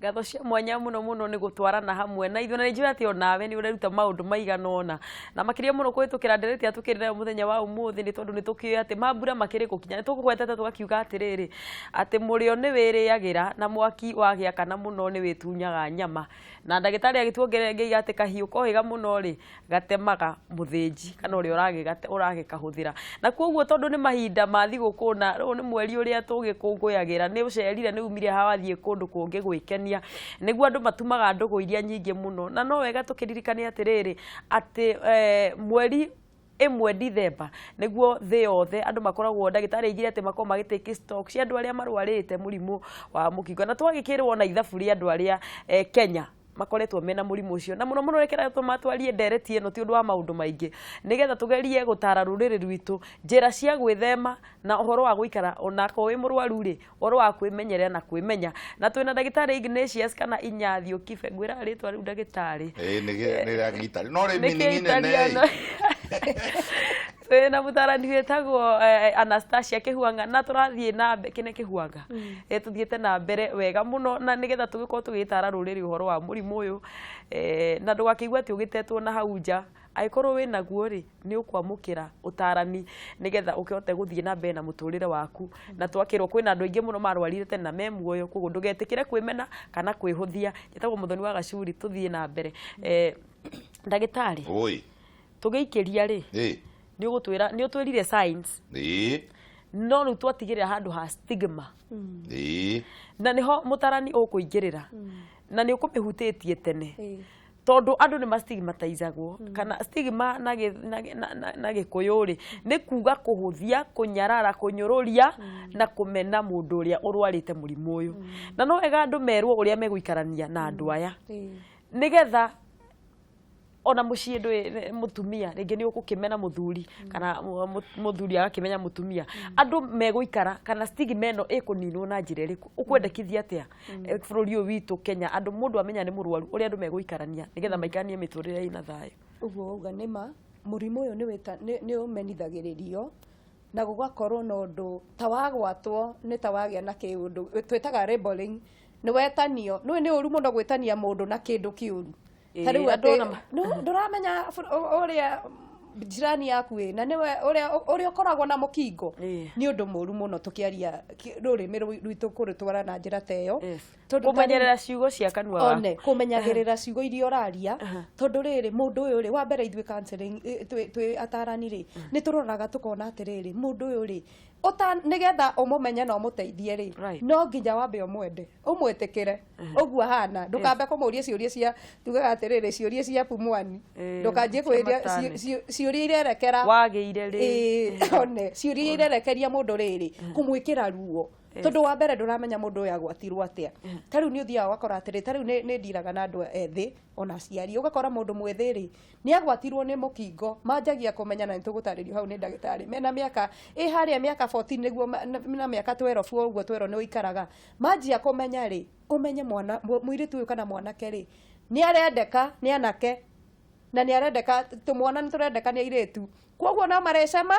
ngatho cia mwanya muno muno ni gutwarana hamwe na ithuĩ na njira ati onawe ni ureruta maundu maigana ona na makiria muno kwitukira ndereti atukirira muthenya wa umuthi ni tondu ni tukiyo ati mambura makiri gukinya tukugwetete tugakiuga atiriri ati murio ni wiriagira na mwaki wagia kana muno ni witunyaga nyama na ndagitari agituongerera ati kahiu kohiga muno ri gatemaga muthinji kana uri urage kahuthira na koguo tondu ni mahinda ma thiguku na ru ni mweri uria tugikungũyagira ni ucerire ni umire hawathie kundu kungi gwikenia niguo andu matumaga ndugu iria nyingi muno na no wega tukiririkania atiriri ati mweri emwe Dithemba niguo thi yothe andu makoragwo ndagitari igire ati makoma magitake stock cia andu aria marwarite murimu wa mukingo na twagikirwo na ithabu ria andu aria Kenya makoretwo mena murimu ucio na muno muno rekera tumatwarie ndereti eno ti undu wa maundu maingi nigetha tugerie gutara ruriri rwitu njira cia gwithema na uhoro wa guikara onako wi murwaru ri uhoro wa kwimenyerera na kwimenya na twina ndagitari Ignatius kana Inyathio Kibe ngwira ritwa riu ndagitari ni ndagitari no ri miningine na mutarani wetagwo Anastasia Kihuanga na turathie na kine Kihuanga tuthiete na mbere wega muno na nigetha tugikorwo tugitara ruriri uhoro wa murimu uyu na ndugakigwa ati ugitetwo na hauja aikorwo wina guo ri ni ukwamukira utarani nigetha ukihote guthie na mbere na muturire waku na twakirwo kwina andu aingi muno marwarire tene na memuoyo koguo ndugetikire kwimena kana kwihuthia jetagwo muthoni wa Gacuri tuthie na mbere ndagitari oi tugiikiria ri ni ugutwira ni utwirire science no ru twatigirira handu ha stigma na niho mutarani ukuingirira na ni ukumihutitie tene tondu andu ni mastigmatizagwo kana stigma na gikuyuri ni kuga kuhuthia kunyarara kunyururia na kumena mundu uria urwarite murimu uyu na no ega andu merwo uria meguikarania na andu aya nigetha ona mucii ndu mutumia ringi ni ukukimena muthuri kana muthuri agakimenya mutumia andu meguikara kana stigma eno ikuninwo na njira iriku ukwendekithia atia bururi uyu witu Kenya andu mundu amenya ni murwaru uri andu meguikarania nigetha maikanie miturire ina thayo uguo uga nima murimu uyu ni umenithagiririo na gugakorwo na undu tawagwatwo ni tawagia na kiundu twetaga labeling ni wetanio ni uru muno gwetania mundu na kindu kiuru tariu nduramenya uria jirani yaku na niwe uria ukoragwo na mukingo ni undu muru muno tukiaria rurimi rwitu kurutwara na njira teyo kumenyerera ciugo cia kanua one kumenyagirira ciugo iria uraria tondu riri mundu uyu ri wa mbere ithwe counseling twi atarani ri ni turoraga tukona atiriri mundu uyu ri nigetha umumenye na umuteithie ri no nginya wambe umwende umwetekere uguo hana ndukambe kumuria ciuria cia tugaga atiriri ciuria cia pumwani ndukanjie kwiria ciuria irerekera wagiire ri one ciuria irerekeria mundu riri kumwikira ruo tondu wa mbere nduramenya mundu uyu agwatirwo atia tariu ni uthia wakora atiri tariu ni ndiraga na andu ethi ona ciari ugakora mundu mwethiri ni agwatirwo ni mukingo manjagia kumenya na nitugutaririo hau ni ndagitari mena miaka haria miaka 14 niguo na miaka 12 uguo 12 ni uikaraga manjia kumenya ri umenye mwana mwiritu uyu kana mwanake ri ni arendeka ni anake na ni arendeka tumwana ni turendeka ni airitu koguo no marecema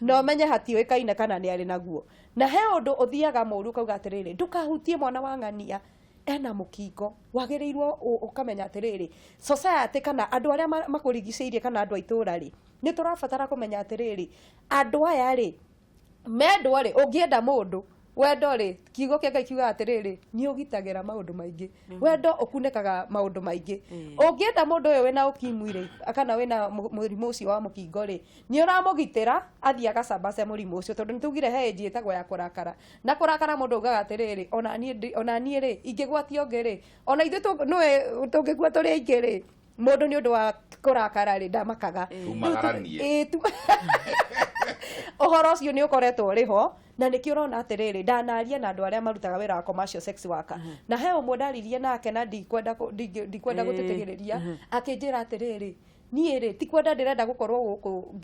no menye hatiuikaine kana ni ari naguo na he undu uthiaga muru kauga atiriri ndukahutie mwana wa ng'ania ena mukingo wagirirwo ukamenya atiriri society kana andu aria makurigiceirie kana andu aitura ri ni turabatara kumenya atiriri andu aya ri mendo ri ungienda mundu wendo ri kiugo kia Ngai kiuga atiriri ni ugitagira maundu maingi wendo ukunekaga maundu maingi ungienda mundu uyu wina ukimwi ri kana wina murimu ucio wa mukingo ri ni uramugitira athia agacambace murimu ucio tondu nitugire he njitagwo ya kurakara na kurakara mundu ugaga atiriri ona nie ri ingigwatio ngiri ona ithu tungigwa turi aingi ri mundu ni undu wa kurakara ri ndamakaga uhoro ucio ni ukoretwo riho na nikio urona atiriri ndanaria na andu aria marutaga wira wa commercial sex worker na he umwe ndaririe nake na ndikwenda gutetegeriria akinjira atiriri nie ri ti kwenda ndirenda gukorwo guku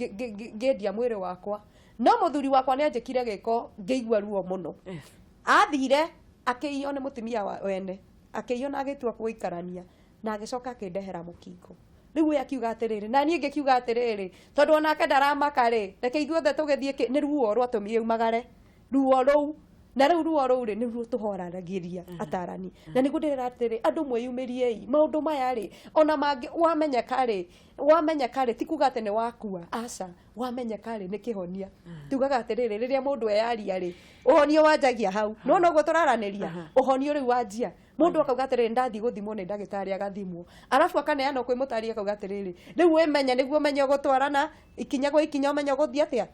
ngendia mwiri wakwa no muthuri wakwa ni anjikire giko ngeigua ruo muno athire akiio ni mutumia wene akiio na agitua kuikarania na agicoka akindehera mukingo riu akiuga atiriri na nie ngikiuga atiriri tondu onake ndaramaka ri reke ithuothe tugithie ni ruo rwatumie umagare ruo ruu na riu ruo rũu nĩ ruo tũhoranagiria atarani na nĩguo ndĩrera atĩrĩ andũ mwĩyumĩriei maũndũ maya rĩ ona mangĩ wamenyeka rĩ ti kuga atĩ nĩ wakua aca wamenyeka rĩ nĩ kĩhonia tugaga atĩrĩrĩ rĩrĩa mũndũ eyaria rĩ ũhonio wanjagia hau no noguo tũraranĩria ũhonio rĩu wanjia mũndũ akauga atĩrĩrĩ ndathi gũthimwo nĩ ndagĩtarĩ agathimwo arabu akaneana kwĩ mũtari akauga atĩrĩrĩ rĩu wĩmenye nĩguo ũmenye ũgũtwarana ikinya gwa ikinya ũmenye ũgũthiĩ atĩa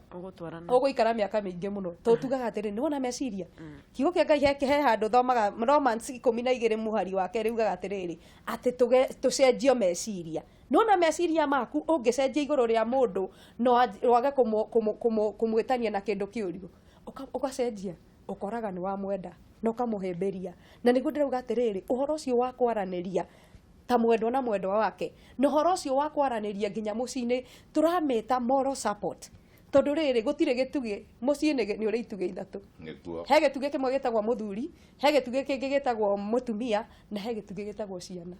ũgũikara mĩaka mĩingĩ mũno to tugaga atĩrĩrĩ nĩwona meciria kiugo kĩa Ngai he handũ thomaga Romans 12 mũhari wake riugaga atĩrĩrĩ atĩ tũcenjio meciria nona meciria maku ũngĩcenjia igũrũ rĩa mũndũ no wage kũmwĩtania na kĩndũ kĩũru ũgacenjia ũkoraga nĩ wa mwenda no kamũhĩmbĩria na nĩguo ndĩrauga atĩrĩrĩ ũhoro ũcio wa kwaranĩria ta mwendwa na mwendwa wake na ũhoro ũcio wa kwaranĩria nginya mũciĩ-inĩ tũramĩta moral support tondũ rĩrĩ gũtirĩ gĩtugĩ mũciĩ nĩ ũrĩ itugĩ ithatũ he gĩtugĩ kĩmwe gĩtagwo mũthuri he gĩtugĩ kĩngĩ gĩtagwo mũtumia na he gĩtugĩ gĩtagwo ciana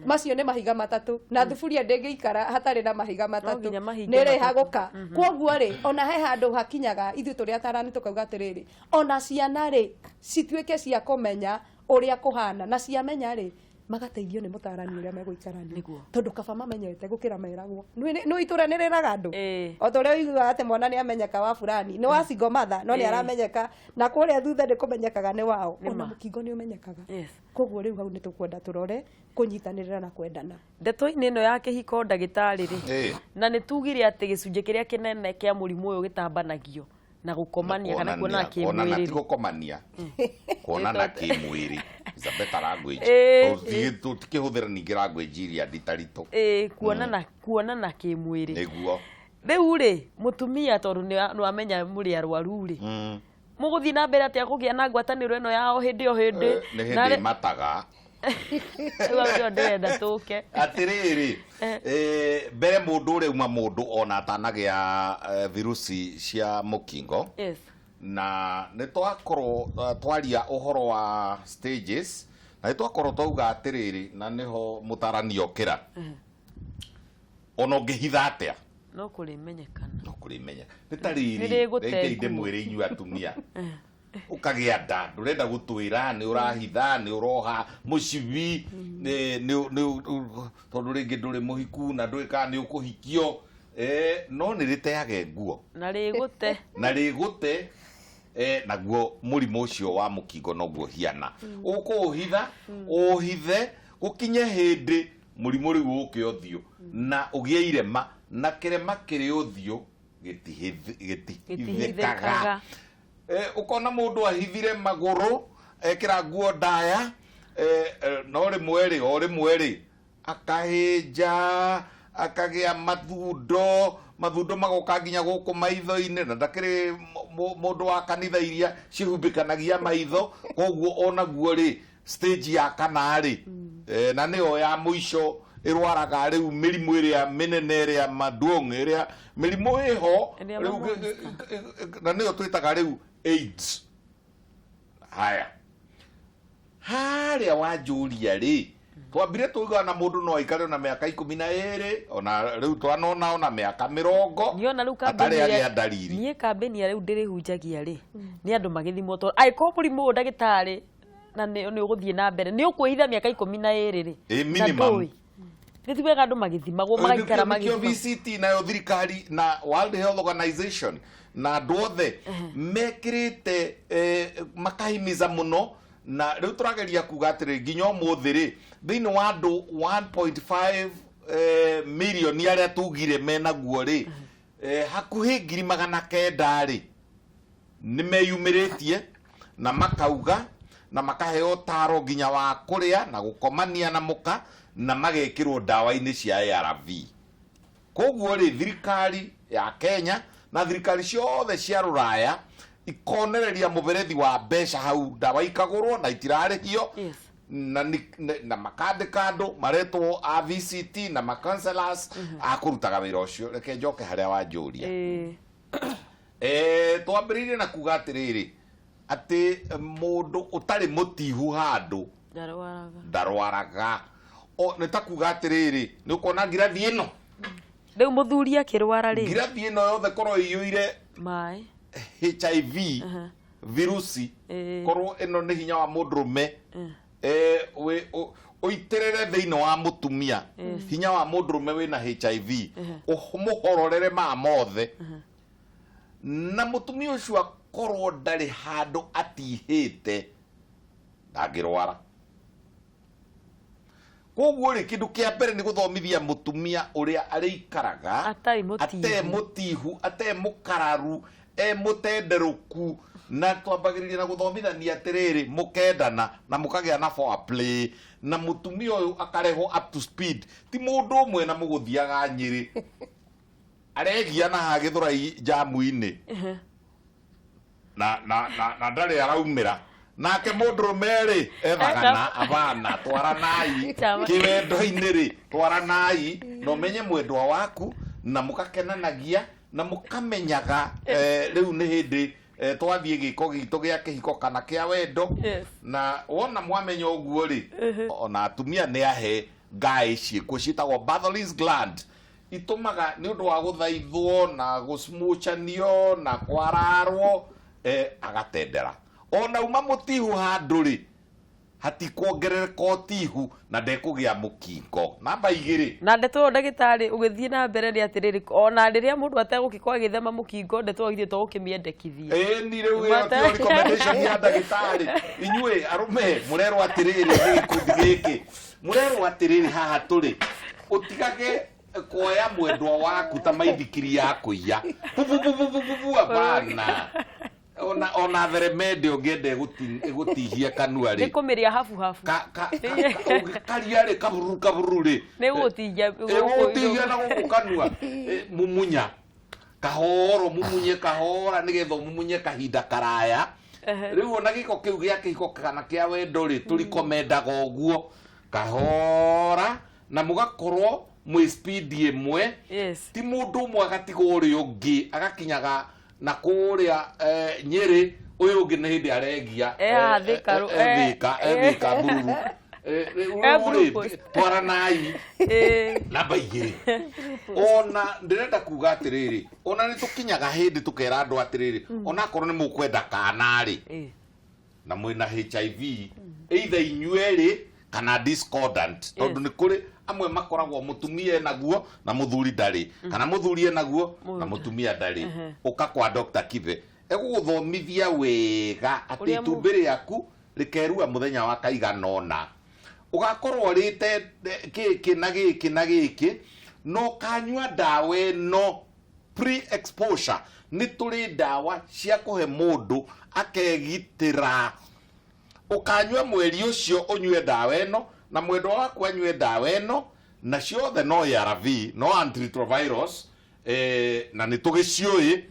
macio nĩ mahiga matatũ na thuburia ndĩngĩikara hatarĩ na mahiga matatũ nĩ rĩhagũka kwoguo rĩ ona he handũ hakinyaga ithuĩ tũrĩ atarani tũkauga atĩrĩrĩ ona ciana rĩ cituĩke cia kũmenya ũrĩa kũhana na ciamenya rĩ magateithio nĩ mũtarani ũrĩa megũikarania tondũ kaba mamenyete gũkĩra meragwo nĩ itũranĩrĩraga andũ o ta ũrĩa uiguaga atĩ mwana nĩ amenyeka wa fulani nĩ wa single mother no nĩ aramenyeka na kũrĩa thutha nĩ kũmenyekaga nĩ wao ona mũkingo nĩ ũmenyekaga koguo rĩu hau nĩ tũkwenda tũrore kũnyitanĩrĩra na kwendana ndeto-inĩ ĩno ya kĩhiko ndagĩtarĩ rĩ na nĩ tugire atĩ gĩcunjĩ kĩrĩa kĩnene kĩa mũrimũ ũyũ gĩtambanagio na gũkomania kana kuonana kĩmwĩrĩ kuonana ti gũkomania kuonana kĩmwĩrĩ is a better language tũtikĩhũthĩra ningĩ language iria nditaritũ kuonana kĩmwĩrĩ nĩguo rĩu rĩ mũtumia tondũ nĩ amenya mũrĩ arwaru rĩ mũgũthiĩ na mbere atĩa kũgĩa na ngwatanĩro ĩno yao hĩndĩ o hĩndĩ nĩ hĩndĩ mataga rĩu ndĩrenda tũke atĩrĩrĩ mbere mũndũ ũrĩuma mũndũ ona atanagĩa virusi cia mũkingo na nĩ twakorwo twaria ũhoro wa stages na nĩ twakorwo twauga atĩrĩrĩ na nĩho mũtarani okĩra ona ũngĩhitha atĩa no kũrĩmenyekana nĩ ta rĩrĩ rĩngĩ mwĩrĩ inyuĩ atumia ukagĩa nda ndũrenda gũtwĩra nĩ ũrahitha nĩ ũroha mũcibi tondũ rĩngĩ ndũrĩ mũhiku na ndũĩ kana nĩ ũkũhikio no nĩ rĩteage nguo na rĩgũte naguo mũrimũ ũcio wa mũkingo noguo hiana ũkũũhitha ũhithe gũkinye hĩndĩ mũrimũ rĩu ũke ũthiũ na ũgĩe irema na kĩrema kĩrĩ ũthiũ gĩtihithĩkaga ukona mũndũ ahithire magũrũ ekĩra nguo ndaya no rĩmwe rĩ akahĩnja akagĩa mathundo magoka nginya gũkũ maitho-inĩ na ndakĩrĩ mũndũ wa kanitha iria cihumbĩkanagia maitho koguo onaguo rĩ stage ya kana rĩ na nĩyo ya mũico ĩrwaraga rĩu mĩrimũ ĩrĩa mĩnene ĩrĩa maduong ĩrĩa mĩrimũ ĩho na nĩyo twĩtaga rĩu AIDS haya harĩa wanjũria rĩ twambire tuga na mũndũ no aikare na mĩaka 12 ona rĩu twanona ona mĩaka 40 atarĩ agĩa ndariri niĩ kambeni ya rĩu ndĩrĩhunjagia rĩ nĩ andũ magĩthimwo tondũ angĩkorwo mũrimũ ũyũ ndagĩtarĩ na nĩ ũgũthiĩ na mbere nĩ ũkwĩhitha mĩaka 12 rĩ minimum nĩ tiwega andũ magĩthimagwo magaikara magĩthimagwo VCT nayo thirikari na World Health Organization na andũ othe mekĩrĩte makahimiza mũno na rĩu tũrageria kuga atĩrĩ nginya ũmũthĩ rĩ thĩinĩ wa andũ 1.5 million arĩa tugire menaguo rĩ hakuhĩ 900 rĩ nĩ meyumĩrĩtie na makauga na makaheo taro nginya wa kũrĩa na gũkomania na mũka na magekĩrwo ndawa-inĩ cia ARV koguo rĩ thirikari ya Kenya na thirikari ciothe cia rũraya ikonereria mũberethi wa mbeca hau ndawa ikagũrwo na itirarĩhio na makandĩka andũ maretwo a VCT na macounselors a kũrutaga wĩra ũcio reke njoke harĩa wanjũria twambĩrĩirie na kuga atĩrĩrĩ atĩ mũndũ ũtarĩ mũtihu handũ ndarwaraga nĩ ta kuga atĩrĩrĩ nĩ ũkona ngirathi ĩno rĩu mũthuri akĩrwara rĩ ngirathi ĩno yothe korwo ĩiyũire maĩ HIV virusi korwo ino ni hinya wa mundrume oiterere thiini wa mutumia hinya wa mundrume wina HIV umuhororere ma mothe na mutumia ucio akorwo ndari handu atihite ndangirwara. Koguo ri kindu kia mbere ni guthomithia mutumia uria arikaraga ate mutihu ate mukararu mutenderuku na twambagiriria na guthomithania atiriri mukendana na mukagia na foreplay na mutumia uyu akareho up to speed ti mundu umwe na muguthiaga Nyeri aregia na hagithurai jamu-ini na ndari araumira nake mundrume ri ethagana abana twaranai kiwendo-ini ri twaranai no menye mwendwa waku na mukakenanagia na mukamenyaga riu ni hindi twathie giko gitu gia kihiko kana kia wendo na wona mwamenya uguo ri ona atumia ni ahe ngai ciiko citagwo Bartholin's gland itumaga ni undu wa guthaithwo na gusmuchanio na kwararwo agatendera ona uma mutihu handu ri hatikuongerereka utihu na ndekugia mukingo. Namba 2 na ndeto ndagitari ugithie na mbere ri atiriri ona riria mundu ategukikwa agithema mukingo ndeto agithie to gukimiendekithia ni riu recommendation ya ndagitari inyue arume murero atiriri gikundi giki murero atiriri haha turi utigage kuoya mwendwa waku ta maithikiri ya kuiya abana ona theremende ungende gutihia kanua ri ni kumiria hafu karia ri kaburu ri ni gutihia na gukanua mumunya kahoro mumunye kahora nigetho mumunye kahinda karaya riu ona giko kiu gia kihiko kana kia wendo ri turikomendaga uguo kahora na mugakorwo mwi speed imwe ti mundu umwe agatigo uri ungi agakinyaga na kuria Nyeri uyu ungi ni hindi aregia thika bururu twaranai namba 2 ona ndirenda kuga atiriri ona ni tukinyaga hindi tukera andu atiriri ona korwo ni mukwenda kana ri na mwina HIV either inyueri kana discordant tondu ni kuri amwe makoragwo mutumia naguo na muthuri ndari kana muthuri naguo na mutumia ndari uka kwa Dr. Kive eguguthomithia wega ati itumbiri yaku rikerua muthenya wa kaiganona ugakorwo rite giki na giki no kanywa dawa no pre exposure ni turi dawa cia kuhe mundu akegitira ukanywa mweri ucio unywe dawa eno na mwendo waku anywe dawa eno na ciothe no ARV no antiretrovirus na nitugiciui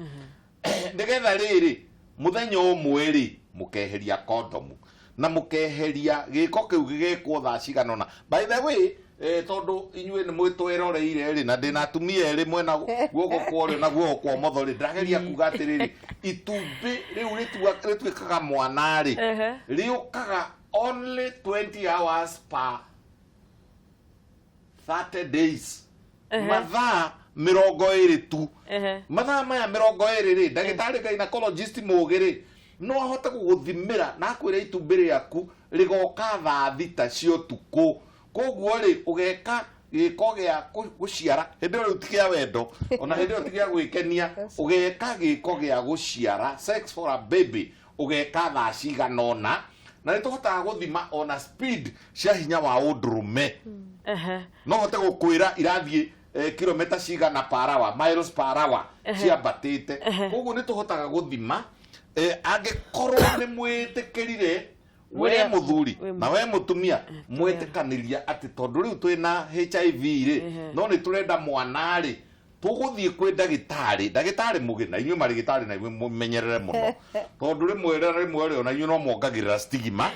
ndigetha riri muthenya umwe ri mukeheria condom na mukeheria giko kiu gigikwo thaa ciganona. By the way tondu inyue ni mwitweroreire ri na ndina atumia ri mwena guoko kwori na guoko kwa motho ri ndageria kuga atiriri itumbi riu rituikaga mwana ri riukaga only 20 hours per 30 days mathaa 20 tu mathaa maya 20 ri ndagitari gynecologist mugiri no ahote guguthimira na akwire itumbiri ryaku rigoka thaa 6 cio tuku koguo ri ugeka giko gia guciara hindi ri utigia wendo ona hindi utigia gwikenia ugeka giko gia guciara sex for a baby ugeka thaa ciganona na nituhotaga guthima ona speed cia hinya wa undrume no hote gukwira irathie kilomita cigana per hour miles per hour cia batite koguo nituhotaga guthima angikorwo ni mwitikirire we muthuri na we mutumia mwitikaniria ati tondu riu twina HIV ri no ni turenda mwana ri tuguthie kwi ndagitari mugina inyuĩ marigitari na mumenyerere muno tondu rimwe ona inyuĩ no mwongagirira stigma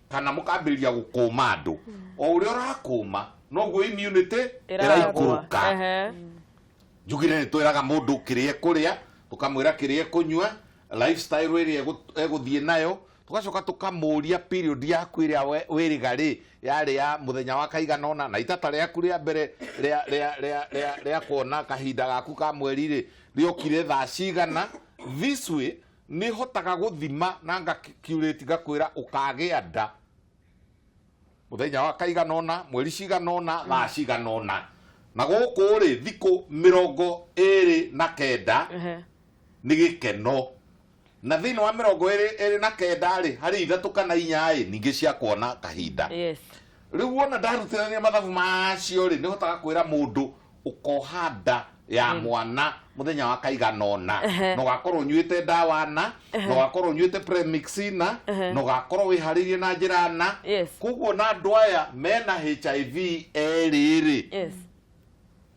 kana mukambĩrĩria gũkũma andũ o ũrĩa ũrakũma noguo immunity ĩraikũrũka. Njugire nĩ twĩraga mũndũ kĩrĩa kũrĩa tukamwĩra kĩrĩa kũnyua lifestyle ĩrĩa egũthiĩ nayo tugacoka tukamũria period yaku ĩrĩa wĩrĩga rĩ yarĩ ya mũthenya wa kaiganona na itata rĩaku rĩa mbere rĩa kuona kahinda gaku ka mweri rĩ rĩokire thaa cigana. This way nĩ hotaga gũthima na ngacurate ngakwĩra ũkagĩa nda mũthenya wa kaiganona mweri ciganona thaa ciganona na gũkũ rĩ thikũ 29 nĩ gĩkeno na thĩinĩ wa 29 rĩ harĩ 3 kana 4 ningĩ cia kuona kahinda rĩu wona ndarutithania mathabu macio rĩ nĩ hotaga kwĩra mũndũ ũkoha nda ya mwana muthenya wa kaiganona no gakorwo nyuite ndawa na no gakorwo nyuite premixin no gakorwo wiharirie na njira na kuguo na andu aya mena HIV eriri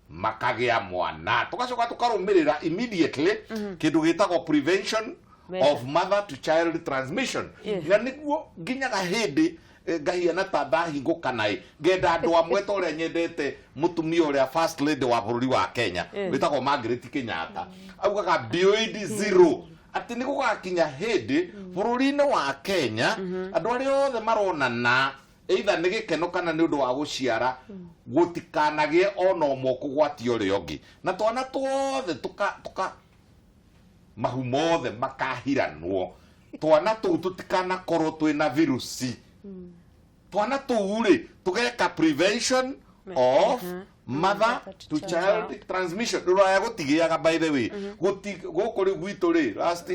makagia mwana tugacoka tukarumirira immediately kindu gitagwo prevention of mother to child transmission na niguo nginyaga hindi ngahiana ta ndahinguka nai ngenda andu amwe ta uria nyendete mutumia uria first lady wa bururi wa Kenya witagwo Margaret Kenyatta augaga bioid zero ati ni gugakinya hindi bururi-ini wa Kenya andu aria othe maronana either ni gikeno kana ni undu wa guciara gutikanagie ona umwe kugwatia uria ungi na twana tuothe tuka mahu mothe makahiranwo twana tu tutikana korwo twina virusi twana tuure tugeka prevention of mother to child transmission ruraya gutigiaga by the way gukuri gwitu ri last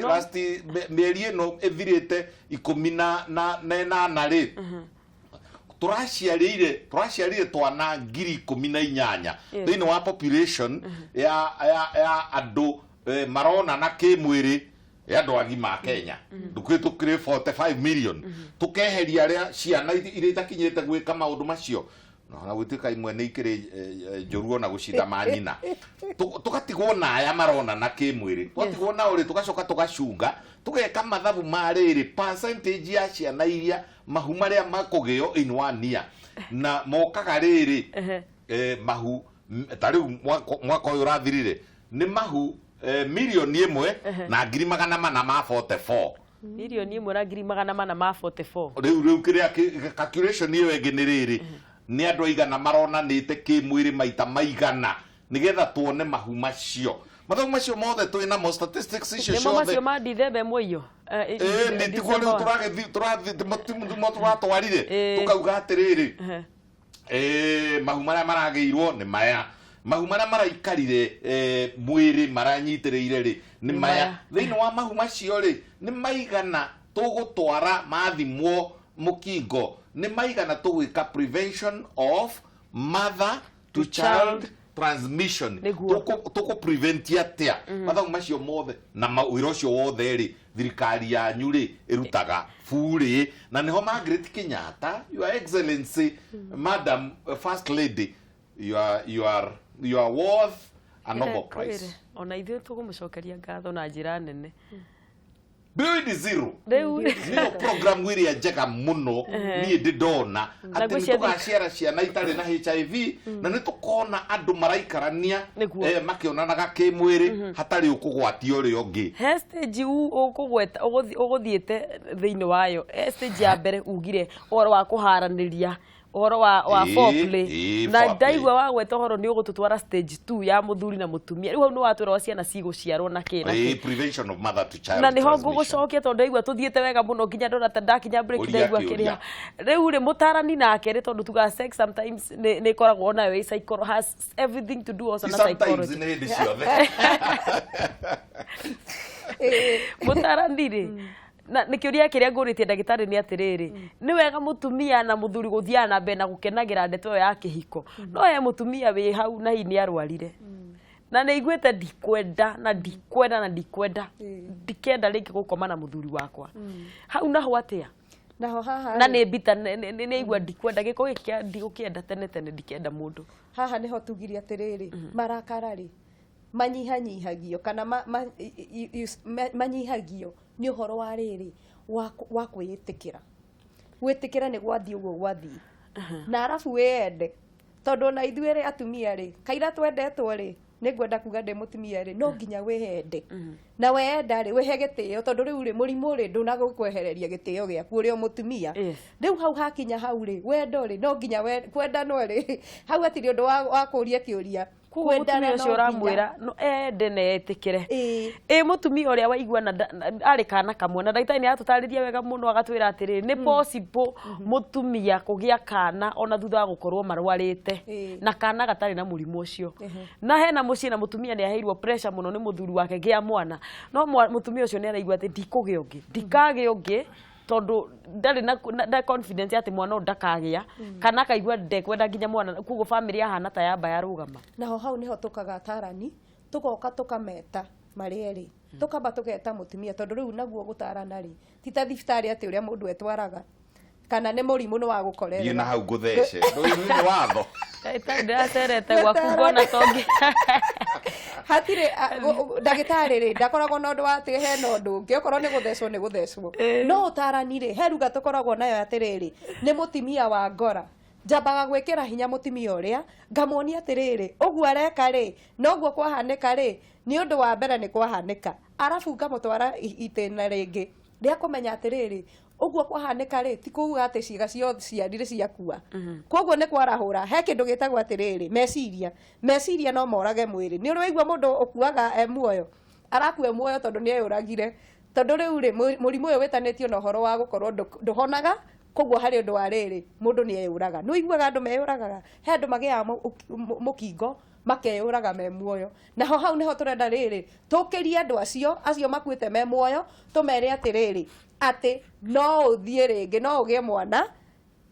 mieri ino ethirite 18 ri turaciarire twana 18,000 thiini wa population ya andu marona na kimwiri ya ndo agima Kenya dukitukire 45 million tukeheria ria ciana iria itakinyete gwika maundu macio na gutika imwe ni ikire njoruo na gucitha manyina tugatigwo na aya marona na kimwiri twatigwo na uri tugacoka tugacunga tugeka mathabu mariri percentage ya ciana iria mahu maria makugio in 1 year na mokaga riri mahu tariu mwaka uyu rathirire ni mahu milioni 1 na 444 milioni 1 na 444 riu kiria calculation iyo enge ni riri ni andu aigana maronanite kimwiri maita maigana nigetha tuone mahu macio mathabu macio mothe twina mo statistics icio ciothe macio ma dithembe mwiyo ni tigori turatwarire tukauga atiriri mahu maria marageirwo ni maya mahu maria maraikarire mwiri maranyitiriire ri ni maya thiini wa mahu macio ri ni maigana tugutwara mathimwo mukingo ni maigana tugwika prevention of mother to child transmission tuko prevent atia mathabu macio mothe na mawira ucio wothe ri thirikari yanyu ri irutaga furi na niho Margaret Kenyatta your excellency madam first lady you are worth a Nobel Prize ona ithuĩ tũgũmũcokeria ngatho na njĩra nene bioid zero niyo program iria njega muno niĩ ndona atĩ nĩtũgaciara ciana itarĩ na HIV na nĩtũkona andũ maraikarania makĩonanaga kĩmwĩrĩ hatarĩ ũkũgwatia ũrĩa ũngĩ he stage ũkũgweta ũgũthiĩte thĩinĩ wayo stage ya mbere ugire ũhoro wa kũharanĩria uhoro wa foreplay na ndaigwa wagweta uhoro ni ugututwara stage 2 ya muthuri na mutumia riu no watwira ciana ciguciarwo na kina prevention of mother to child na niho ngugucokia tondu ndaigwa tuthiete wega muno nginya ndona ta ndakinya break ndaigwa kiria riu ri mutarani nake ri tondu tuga sex sometimes ni koragwo nayo psycho has everything to do also na psychology mutarani ri na nikiuria kiria nguritie ndagitari ni atiriri ni wega mutumia na muthuri guthiana mbe na gukenagira ndeto ya kihiko no ye mutumia wi hau na hi ni arwarire na ni igwete ndikwenda ndikenda ringi gukoma na muthuri wakwa hau naho atia naho haha na ni bita ni igwa ndikwenda giko gikia ndigukienda tene ndikenda mundu haha niho tugiria atiriri marakara ri manyihanyihagio kana manyihagio ni uhoro wa riri wa kwiyitikira gwitikira ni gwathi uguo gwathi na arafu wende tondu na ithuere atumia ri kaira twendetwo ri ni ngwenda kuga ndi mutumia ri no nginya wihende na wenda ri wihe gitio tondu riu ri murimu ri ndunagukwehereria gitio giaku uri mutumia riu hau hakinya hau ri wendo ri no nginya kwenda no ri hau atiri undu wa kuria kiuria kuo mutumia ucio uramwira no ende na etikire mutumia uria waigua na ari kana kamwe na ndagitari ni atutariria wega muno agatwira atiriri ni possible mutumia kugia kana ona thutha wa gukorwo marwarite na kana gatari na murimu ucio na hena mucii na mutumia ni aheirwo pressure muno ni muthuri wake gia mwana no mutumia ucio ni araigua ati ndikugia ungi ndikage ungi tondu ndari na confidence ati mwana ndakagia kana kaigua ndekwenda nginya mwana kugo family ahana ta yamba yarugama naho hau niho tukaga tarani tugoka tukameta marieri tukamba tugeta mutumia tondu riu naguo gutarana ri tita thibitari ati uria mundu etwaraga kana ni murimu ni wa gukorera ni na hau guthece ni watho ndacerete gwaku ngona tongi hatire ndagitari ri ndakoragwo na undu ati he no ndu ngikorwo ni guthecwo no utarani ri heruga tukoragwo nayo atiriri ni mutimia wa ngora njambaga gwikira hinya mutimia uria ngamuonia atiriri uguo areka ri noguo kwahanika ri ni undu wa mbere ni kwahanika arafu ngamutwara itena ringi ria kumenya atiriri uguo kwahanika ri ti kuuga ati ciiga cio ciarire ciakua koguo ni kwarahura he kindu gitagwo atiriri meciria no morage mwiri ni urigwa mundu ukuaga muoyo arakua muoyo tondu ni ayuragire tondu riu ri murimu uyu witanitio na uhoro wa gukorwo nduhonaga koguo hari undu wa riri mundu ni ayuraga no iguaga andu meyuragaga he andu magiaga mukingo makeyuraga me muoyo naho hau niho turenda riri tukirie andu acio makuite me muoyo tumere atiriri ati no uthie ringi no ugie mwana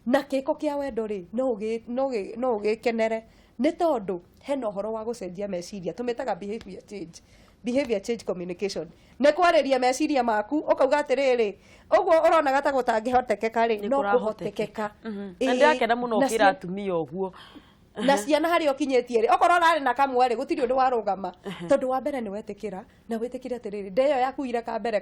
na kiko kia wendo ri no ugikenere ni tondu hena uhoro wa gucenjia meciria tumetaga behavior change communication ne kwariria meciria maku ukauga atiriri uguo urona gata gutangihotekeka ri no kuhotekeka ndakena muno ukira atumia uguo na ciana hari okinyetie ri okorwo rari na kamwe ri gutiri undu warugama tondu wa mbere ni wetikira na wetikira atiriri ndeyo yakuire ka mbere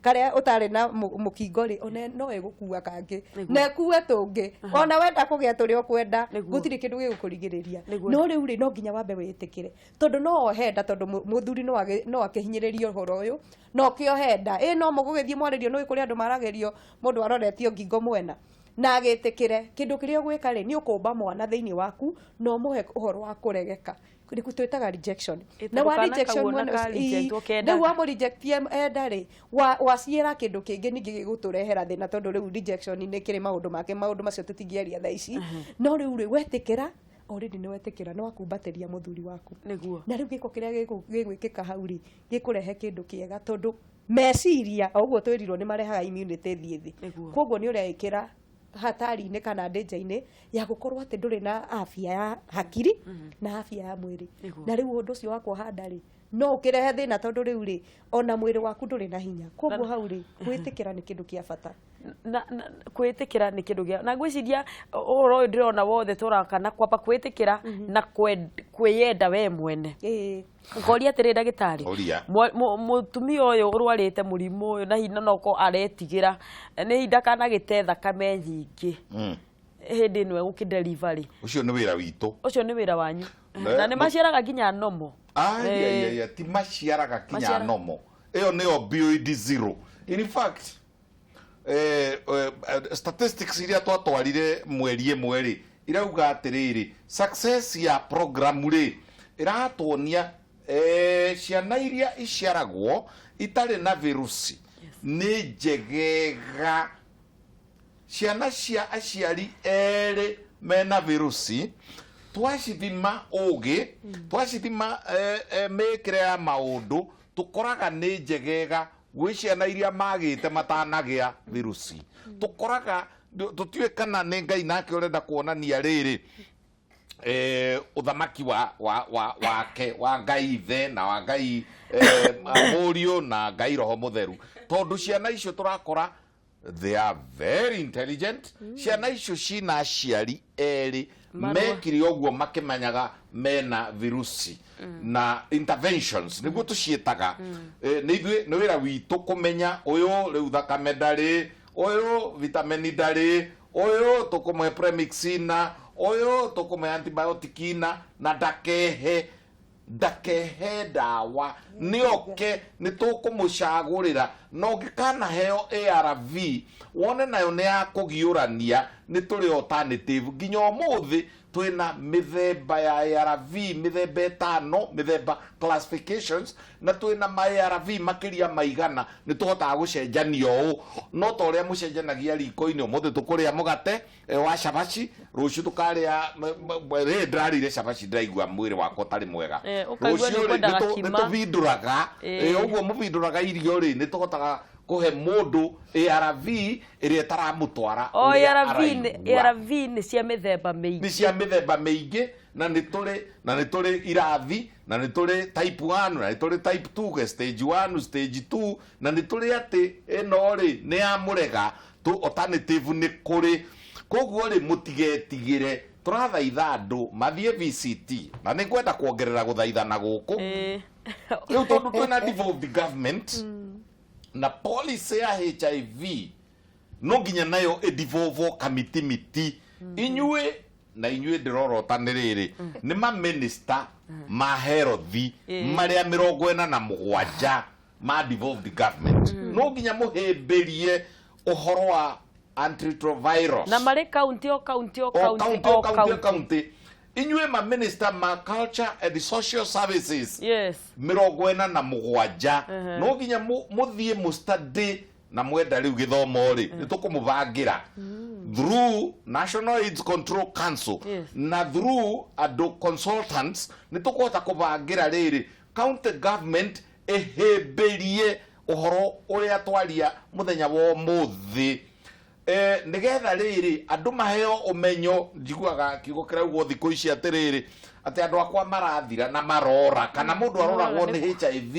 karia utari na mukingo ri one no egukua kangi na kuwe tungi ona wenda kugia turi okwenda gutiri kindu gigukurigiriria no riu ri no nginya wambe wetikire tondu no ohenda tondu muthuri no akihinyiririo horo uyu no kiohenda no mugugithie mwaririo no ikuri andu maragerio mundu aroretio ngingo mwena na agitikire kindu kiria gwika ri ni ukumba mwana thiini waku no muhe uhoro wa kuregeka ni kutwetaga rejection na wa rejection mwana na wa mo reject enda ri wa ciera kindu kingi ningi giguturehera thina tondu riu rejection ni kiri maundu macio tutingieria tha ici no riu ri wetikira already ni wetikira no akumbatiria muthuri waku niguo na riu giko kiria gigwikika hau ri gikurehe kindu kiega tondu meciria oguo twirirwo ni marehaga immunity thiethi koguo ni ureikira hatari-ini kana danger-ini ya gukorwo ati nduri na afya ya hakiri na afya ya mwiri na riu undu ucio wakwa handa ri no ukirehe thina tondu riu ri ona mwiri waku nduri na hinya koguo hau ri kwitikira ni kindu kia bata na kwitikira ni kindu gia na gwiciria uhoro uyu ndirona wothe turakana kwamba kwitikira na kwiyenda we mwene ngoria atiri ndagitari mutumia uyu urwarite murimu uyu na hina noko aretigira ni hinda kana gite thakame nyingi hindi nwe gukidelivery ucio ni wira witu ucio ni wira wanyu na ni maciaraga nginya nomo ti maciaraga nginya nomo iyo ni opioid zero in fact statistics iria twatwarire mweri irauga atiriri success ya program ri iratuonia ciana iria iciaragwo itari na virusi ni njegega ciana cia aciari eri mena virusi twacithima ugi twacithima mekire ya maundu tukoraga ni njegega gwi ciana iria magite matanagia virusi tukoraga tutiwe kana ni Ngai nake urenda kuonania riri uthamaki wake wa Ngai the na wa Ngai Murio na Ngai Roho Mutheru tondu ciana icio turakora they are very intelligent ciana icio cina aciari eri mekiri oguo makimenyaga mena virusi na interventions niguo tucietaga ni wira witu kumenya uyu riu thakame ndari uyu vitamin ndari uyu tukumwe premixina uyu tukumwe antibioticina na ndakehe dawa nioke nitukumucagurira no ngikana heo ARV wone nayo ni ya kugiurania ni turi alternative nginya umuthi twina mithemba ya ARV mithemba 5 mithemba classifications na twina ma ARV makiria maigana ni tuhotaga gucenjania ũũ no ta ũrĩa mũcenjanagia riko-inĩ ũmũthĩ tũkũrĩa mũgate wa cabaci rũciũ tũkarĩa rĩrĩ ndĩrarĩire cabaci ndĩraigua mwĩrĩ wakwa ũtarĩ mwega rũciũ nĩ tũbindũraga ũguo mũbindũraga irio rĩ nĩ tũhotaga kuhe mundu ARV ĩrĩa ĩtaramũtwara ARV nĩ cia mĩthemba mĩingĩ nĩ cia mĩthemba mĩingĩ na nĩ tũrĩ irathi na nĩ tũrĩ type 1 na nĩ tũrĩ type 2 stage 1 stage 2 na nĩ tũrĩ atĩ ĩno rĩ nĩ ya mũrega alternative nĩ kũrĩ koguo rĩ mũtigetigĩre tũrathaitha andũ mathiĩ VCT na nĩ ngwenda kuongerera gũthaithana gũkũ rĩu tondũ twĩna devolved government na policy ya HIV no nginya nayo devolve committee inyuĩ na inyuĩ ndĩrorota nĩ rĩrĩ nĩ ma minister ma health marĩa 47 ma devolved government no nginya mũhĩmbĩrie ũhoro wa antiretrovirus na marĩ county inyuĩ ma minister ma culture and social services yes 47 no nginya muthie mu study na mwenda riu githomo ri ni tukumũbangira through National AIDS Control Council na through ado consultants ni tukuhota kubangira riri county government ehĩmbĩrie uhoro uria twaria muthenya wa muthi nigetha riri andu maheo umenyo njiguaga kiugo kiraugwo thikũ ici atiriri ati andu akwa marathira na marora kana mundu aroragwo ni HIV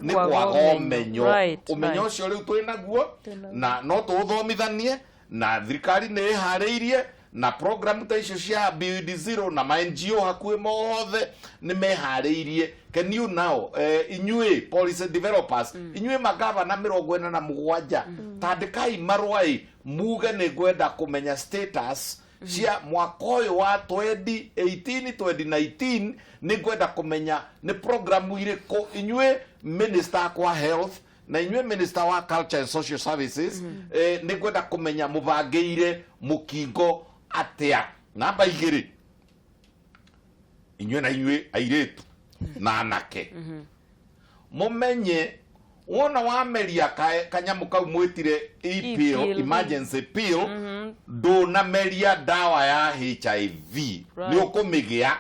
ni kwaga umenyo umenyo ucio riu twinaguo na no tuthomithanie na thirikari ni ihariirie na program ta icio cia Build Zero na ma NGO hakuhi mothe ni mehariirie can you now inyuĩ policy developers inyuĩ magavana 47 tandikai marũai muge nĩ ngwenda kũmenya status cia mwaka ũyũ wa 2018-2019 nĩ ngwenda kũmenya nĩ programu irĩkũ inyuĩ minister kwa health na inyuĩ minister wa culture and social services nĩ ngwenda kũmenya mũbangĩire mũkingo atia namba 2 inyuĩ na inyuĩ airĩtu na anake mumenye wona wameria kanyamu kau mwitire pill emergency pill ndona meria dawa ya HIV ni ukumigia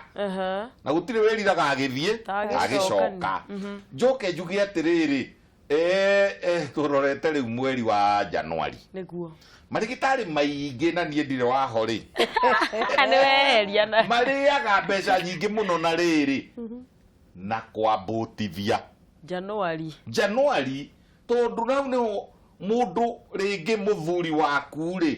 na gutire weriraga agithie agicoka njoke njugie atiriri turorete riu mweri wa Januari niguo marigitari maingĩ na niĩ ndire waho rĩ nĩ weheria na mariaga mbeca nyingĩ mũno na rĩrĩ na kwambũtithia Januari tondu nau nĩho mũndũ rĩngĩ mũthuri waku rĩ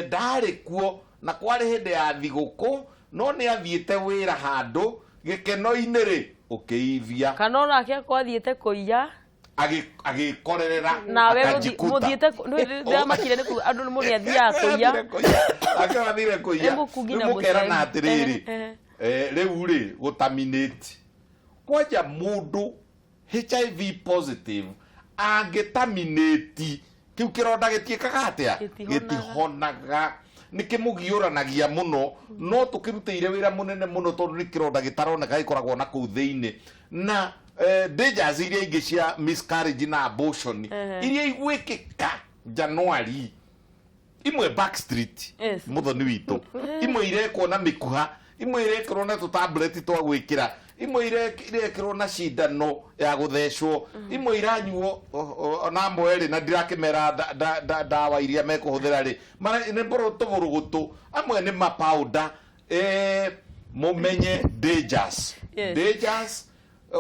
ndarĩ kuo na kwarĩ hĩndĩ ya thigũkũ no nĩ athiĩte wĩra handũ gĩkeno-inĩ rĩ ũkĩithia kana onake athiĩte kũiya agikorerera nawe muthiĩte ndĩramakire nĩ kuga andũ mũndũ athiaga kũiya akathire kũiya mũkerana atĩrĩrĩ rĩu rĩ gũtaminate kwanja mũndũ HIV positive angĩtaminate kĩu kĩronda gĩtiĩkaga atĩa gĩtihonaga nĩkĩmũgiũranagia mũno no tũkĩrutĩire wĩra mũnene mũno tondũ nĩ kĩronda gĩtaroneka gĩkoragwo na kũu thĩinĩ na dangers iria ingĩ cia miscarriage na abortion iria igwĩkĩka Januari imwe Backstreet mũthoni witũ imwe irekwo na mĩkuha imwe irekĩrwo na tũtablet twa gwĩkĩra imwe irekĩrwo na cindano ya gũthecwo imwe iranyuo ona mweri na ndirakĩmera dawa iria mekũhũthĩra rĩ nĩ tũbũrũgũtũ amwe nĩ mapowder mumenye dangers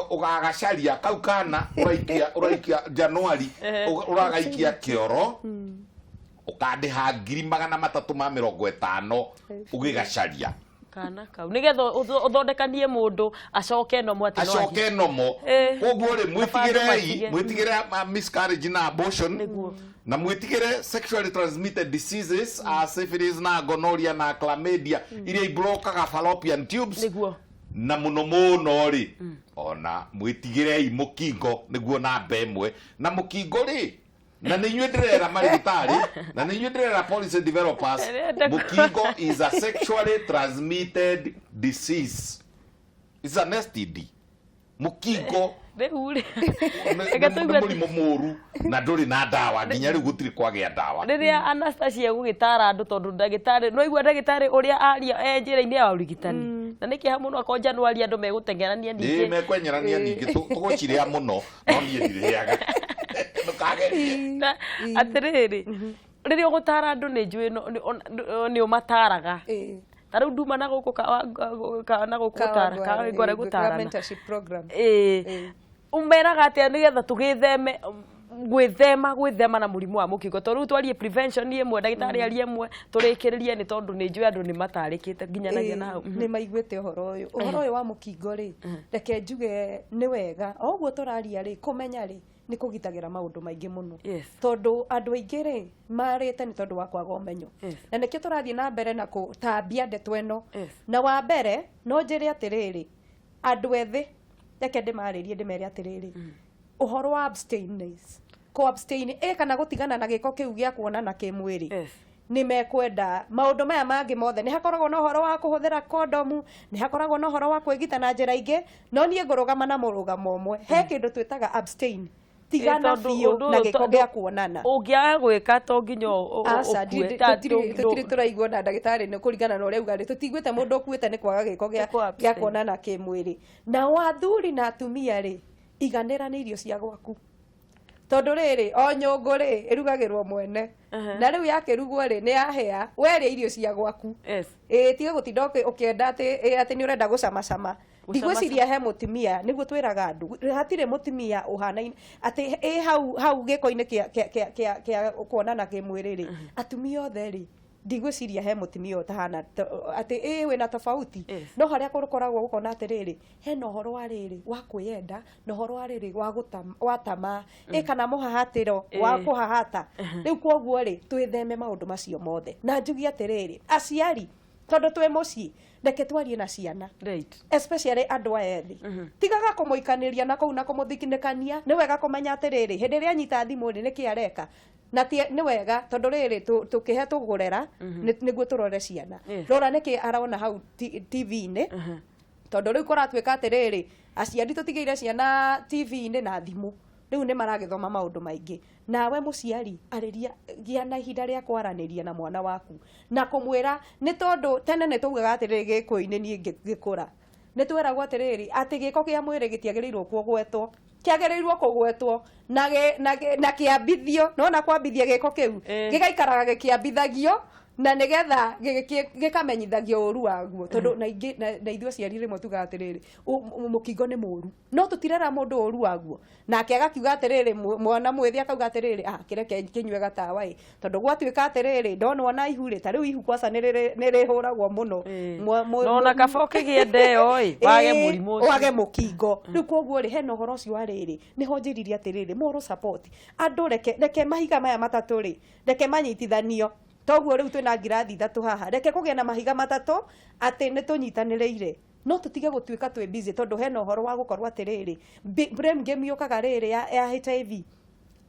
ugagacaria kau kana uraikia Januari uragaikia kioro ukandiha 350 ugigacaria kana kau nigetha uthondekanie mundu acoke no mwati no acoke nomo koguo ri mwitigire miscarriage na abortion na mwitigire sexually transmitted diseases syphilis na gonorrhea na chlamydia iria iblokaga fallopian tubes na muno ri ona mwitigire mũkingo niguo namba 1 na mũkingo ri na nĩ inyuĩ ndĩrera marigitari na nĩ inyuĩ ndĩrera policy developers. Mũkingo is a sexually transmitted disease. It's an STD. Mũkingo nĩ mũrimũ mũru na ndũrĩ na ndawa nginya rĩu gũtirĩ kwagĩa ndawa. Rĩrĩa Anastasia gũgĩtara andũ tondũ ndagĩtarĩ no igua ndagĩtarĩ ũrĩa aria njĩra-inĩ ya ũrigitani na nĩkĩ hamwe no akonja no aria andũ megũtengerania ningĩ mekwengerania ningĩ tũgũciria mũno no niĩ ndirĩaga ndũkagerie atĩrĩrĩ rĩrĩa ũgũtara andũ nĩ njũĩ nĩ ũmataraga ta rĩu nduma na gũkũ na gũkũ gore gũtarana umeraga atĩa nĩgetha tũgĩtheme gwĩthema na mũrimũ wa mũkingo tondũ twarie prevention ĩmwe ndagĩtarĩ aria ĩmwe tũrĩkĩrĩrie nĩ tondũ nĩ njũĩ andũ nĩ matarĩkĩte nginyanagia na hau nĩ maiguĩte ũhoro ũyũ wa mũkingo rĩ reke njuge nĩ wega o ũguo tũraria rĩ kũmenya rĩ nĩ kũgitagĩra maũndũ maingĩ mũno tondũ andũ aingĩ rĩ marĩte nĩ tondũ wa kwaga ũmenyo na nĩkĩo tũrathiĩ na mbere na gũtambia ndeto ĩno na wa mbere no njĩre atĩrĩrĩ andũ ethĩ reke ndĩmarĩrie ndĩmere atĩrĩrĩ ũhoro wa abstinence abstain kana gũtigana na gĩko kĩu gĩa kuonana kĩmwĩrĩ nĩ mekwenda maũndũ maya mangĩ mothe nĩ hakoragwo na ũhoro wa kũhũthĩra kondomu nĩ hakoragwo na ũhoro wa kwĩgita na njĩra ingĩ no niĩ ngũrũgama na mũrũgamo ũmwe he kĩndũ twĩtaga abstain tigana biũ na gĩko gĩa kuonana ũngĩaga gwĩka to nginya ũkue tũtirĩ tũraigua na ndagĩtarĩ nĩ kũringana na ũrĩa ugarĩ tũtiguĩte mũndũ ũkuĩte nĩ kwaga gĩko gĩa kuonana kĩmwĩrĩ na wathuri na atumia rĩ iganĩra nĩ irio cia gwaku tondũ rĩrĩ o nyũngũ rĩ ĩrugagĩrwo mwene na rĩu yakĩrugwo rĩ nĩ yahĩa werĩa irio cia gwaku tiga gũtinda ũkĩenda atĩ nĩ ũrenda gũcamacama ndigwĩciria he mũtumia nĩguo twĩraga andũ hatirĩ mũtumia ũhanaine atĩ hau gĩko-inĩ kĩa kuonana kĩmwĩrĩ rĩ atumia othe rĩ ndigwĩciria he mũtumia ũtahana atĩ wĩna tofauti no harĩa kũrũkoragwo gũkona atĩrĩrĩ hena ũhoro wa rĩrĩ wa kwĩyenda na ũhoro wa rĩrĩ wa tamaa kana mũhahatĩro wa kũhahata rĩu kwoguo rĩ twĩtheme maũndũ macio mothe na njugie atĩrĩrĩ aciari tondũ twĩ mũciĩ reke twarie na ciana especially andũ aya ethĩ tigaga kũmũikanĩria na kũu na kũmũthikinĩkania nĩ wega kũmenya atĩrĩrĩ hĩndĩ ĩrĩa anyita thimũ rĩ nĩkĩ areka na nĩ wega tondũ rĩrĩ tũkĩhe tũgũrera nĩguo tũrore ciana rora nĩkĩ arona hau TV-inĩ tondũ rĩu kũratuĩka atĩrĩrĩ aciari tũtigĩire ciana TV-inĩ na thimũ rĩu nĩ maragĩthoma maũndũ maingĩ nawe mũciari arĩria gĩa na ihinda rĩa kwaranĩria na mwana waku na kũmwĩra nĩ tondũ tene nĩ taugaga atĩrĩrĩ gĩkũi-inĩ niĩ ngĩkũra nĩ twĩragwo atĩrĩrĩ atĩ gĩko kĩa mwĩrĩ gĩtiagĩrĩirwo kũgwetwo kĩagĩrĩirwo kũgwetwo na kĩambithio nona kwambithia gĩko kĩu gĩgaikaraga gĩkĩambithagio na nĩgetha gĩkamenyithagio ũru waguo tondũ na ithuĩ aciari rĩmwe tugaga atĩrĩrĩ mũkingo nĩ mũru no tũtirera mũndũ ũru waguo nake agakiuga atĩrĩrĩ mwana mwĩthĩ akauga atĩrĩrĩ kĩreke kĩnyue gatawa tondũ gwatuĩka atĩrĩrĩ ndonwo na ihu rĩ ta rĩu ihu kwaca nĩ rĩhũragwo mũno nona kaba ũkĩgĩe ndeo wage mũrimũ ũcio wage mũkingo rĩu kwoguo rĩ hena ũhoro ũcio wa rĩrĩ nĩho njĩririe atĩrĩrĩ moral support andũ reke mahiga maya matatũ rĩ reke manyitithanio toguo rĩu twĩna ngirathi ithatũ haha reke kũgĩa na mahiga matatũ atĩ nĩ tũnyitanĩrĩire no tũtige gũtuĩka twĩ busy tondũ hena ũhoro wa gũkorwo atĩrĩrĩ blame game yũkaga rĩrĩ ya HIV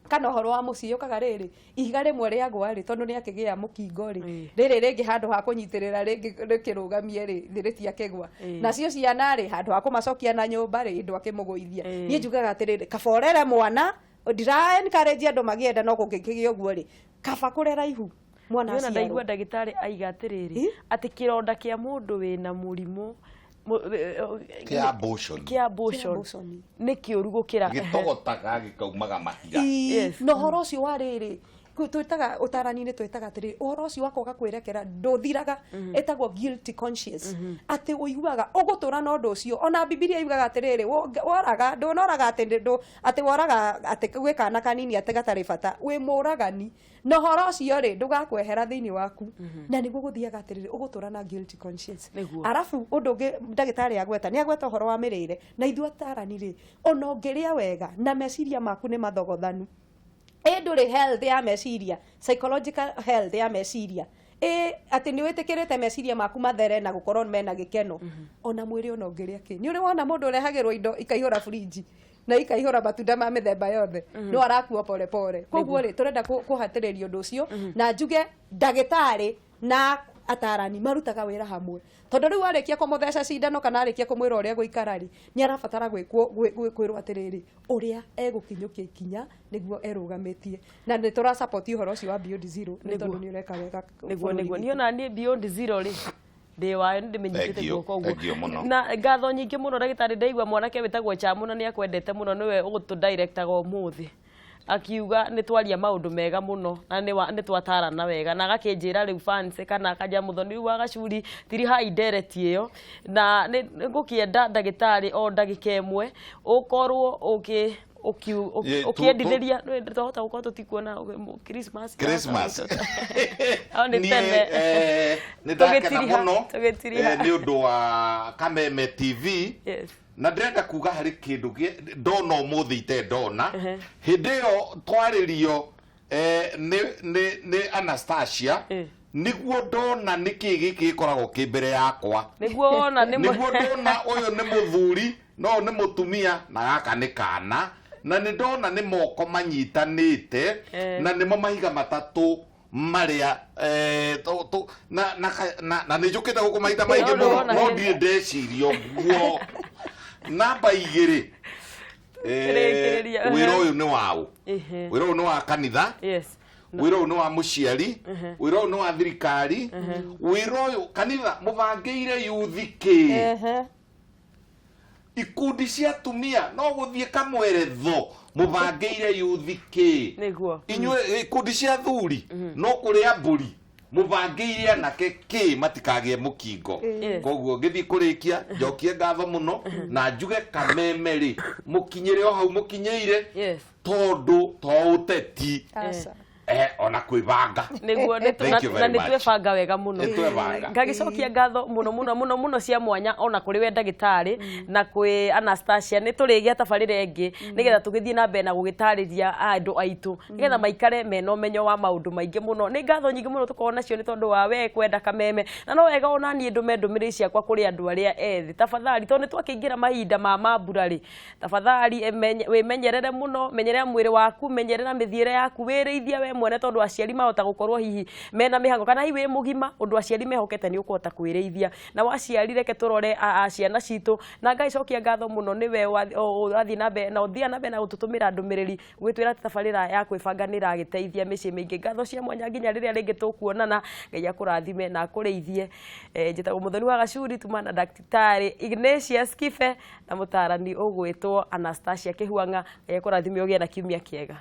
kana ũhoro wa mũciĩ yũkaga rĩrĩ ihiga rĩmwe rĩagwa rĩ tondũ nĩ akĩgĩa mũkingo rĩ rĩrĩ rĩngĩ handũ ha kũnyitĩrĩra rĩkĩrũgamie rĩ thĩ rĩtiakĩgwa nacio ciana rĩ handũ ha kũmacokia na nyũmba rĩ ndũ akĩmũgũithia niĩ njugaga atĩrĩrĩ kaba ũrere mwana ndira encourage andũ magĩenda no kũngĩkĩgĩa ũguo rĩ kaba kũrera ihu mwana aciarwo ndaigua ndagĩtarĩ aiga atĩrĩrĩ atĩ kĩronda kĩa mũndũ wĩna mũrimũ kĩa abortion nĩ kĩũru gũkĩra gĩtogotaga gĩkaumaga mahiga no ũhoro ũcio wa rĩrĩ twĩtaga ũtarani-inĩ twĩtaga atĩrĩ ũhoro ũcio wa kwaga kwĩrekera ndũthiraga ĩtagwo guilty conscience atĩ ũiguaga ũgũtũra na ũndũ ũcio ona Bibilia yugaga atĩrĩrĩ woraga ndũnoraga atĩ woraga atĩ gwĩ kana kanini atĩ gatarĩ bata wĩ mũragani na ũhoro ũcio rĩ ndũgakwehera thĩinĩ waku na nĩguo gũthiaga atĩrĩrĩ ũgũtũra na guilty conscience arabu ũndũ ũngĩ ndagĩtarĩ agweta nĩ agweta ũhoro wa mĩrĩre na ithuĩ atarani rĩ ona ũngĩrĩa wega na meciria maku nĩ mathogothanu ndũrĩ health ya meciria psychological health ya meciria atĩ nĩ wĩtĩkĩrĩte meciria maku mathere na gũkorwo mena gĩkeno ona mwĩrĩ ona ũngĩrĩa kĩ nĩ ũrĩ wona mũndũ ũrehagĩrwo indo ikaihũra fridge na ikaihura matunda ma mithemba yothe no arakua pole pole koguo ri turenda kuhatiriria undu ucio na njuge ndagitari na atarani marutaga wira hamwe tondu riu arikia kumutheca cindano kana arikia kumwira uria guikara ri ni arabatara gwirwo atiriri uria egukinyukia ikinya niguo erugamitie na ni tura support uhoro ucio wa Beyond Zero ni tondu ni ureka wega niguo niona ni Beyond Zero ri ndi wayo ndimenyithite guoko uguo na ngatho nyingi muno ndagitari ndaigua mwanake witagwo Chamuna ni akwendete muno niwe ugutu director go muthi akiuga ni twaria maundu mega muno na ni twatarana wega na agakinjira riu fans kana akaja muthoni riu agacuri tiri hai ndereti iyo na ni ngukienda ndagitari o ndagika imwe ukorwo ukiendithĩria tuhota gukorwo tutikuona Christmas ni ndakena muno ni undu wa Kameme TV na ndĩrenda kuga harĩ kĩndũ ndona ũmũthĩ itendona hĩndĩ ĩyo twarĩrio nĩ Anastasia nĩguo ndona nĩkĩ gĩkĩ gĩkoragwo kĩ mbere yakwa nĩguo ndona ũyũ nĩ mũthuri no nĩ mũtumia na gaka nĩ kana na nĩ ndona nĩ moko manyitanĩte na nĩmo mahiga matatũ maria na nĩ njũkĩte gũkũ maita maingĩ mũno no ndirĩ ndeciria ũguo namba 2 wĩra ũyũ nĩ waũ wĩra ũyũ nĩ wa kanitha wĩra ũyũ nĩ wa mũciari wĩra ũyũ nĩ wa thirikari wĩra ũyũ kanitha mũbangĩire yuthi kĩ ikundi cia atumia no gũthiĩ kamweretho mũbangĩire yuthi kĩ inyuĩ ikundi cia athuri no kũrĩa mbũri mũbangĩire anake kĩ matikagĩe mũkingo koguo ngĩthiĩ kũrĩkia njokie ngatho mũno na njuge Kameme rĩ mũkinyĩre o hau mũkinyĩire tondũ to ũteti ona kwĩbanga niguo na nĩtwebanga wega mũno ngagicokia ngatho mũno cia mwanya ona kũrĩ we ndagĩtarĩ na kwĩ Anastasia nĩtũrĩgia tabarĩra ĩngĩ nĩgetha tũgĩthiĩ na mbere na gũgĩtarĩria andũ aitũ nĩgetha maikare mena ũmenyo wa maũndũ maingĩ mũno nĩ ngatho nyingĩ mũno tũkorwo nacio nĩ tondũ wa we kwenda Kameme na no wega ona niĩ ndũme ndũmĩrĩri ciakwa kũrĩ andũ arĩa ethĩ tafadhali tondũ nĩtwakĩingĩra mahinda ma mambura rĩ tafadhali wĩmenyerere mũno menyerera mwĩrĩ waku menyerera mĩthiĩre yaku wĩrĩithia we mwene tondu aciari mahota gukorwo hihi mena mihango kana hiwi mugima undu aciari mehokete ni ukota kwirĩithia na waciari reke turore ciana citu na ngaicokia ngatho muno niwe wathi na mbere na uthia na mbere na gututumira ndũmĩrĩri gwitwira tabarĩra ya kwĩbanganĩra agĩteithia mĩciĩ mĩingĩ ngatho cia mwanya nginya rĩrĩa rĩngĩ tũkuonana Ngai akũrathime na akũrĩithie njĩtagwo Mũthoni wa Gacuri tuma na Daktari Ignatius Kibe na mũtarani ũgwĩtwo Anastasia Kĩhuanga Ngai akũrathime ũgĩe na kiumia kĩega.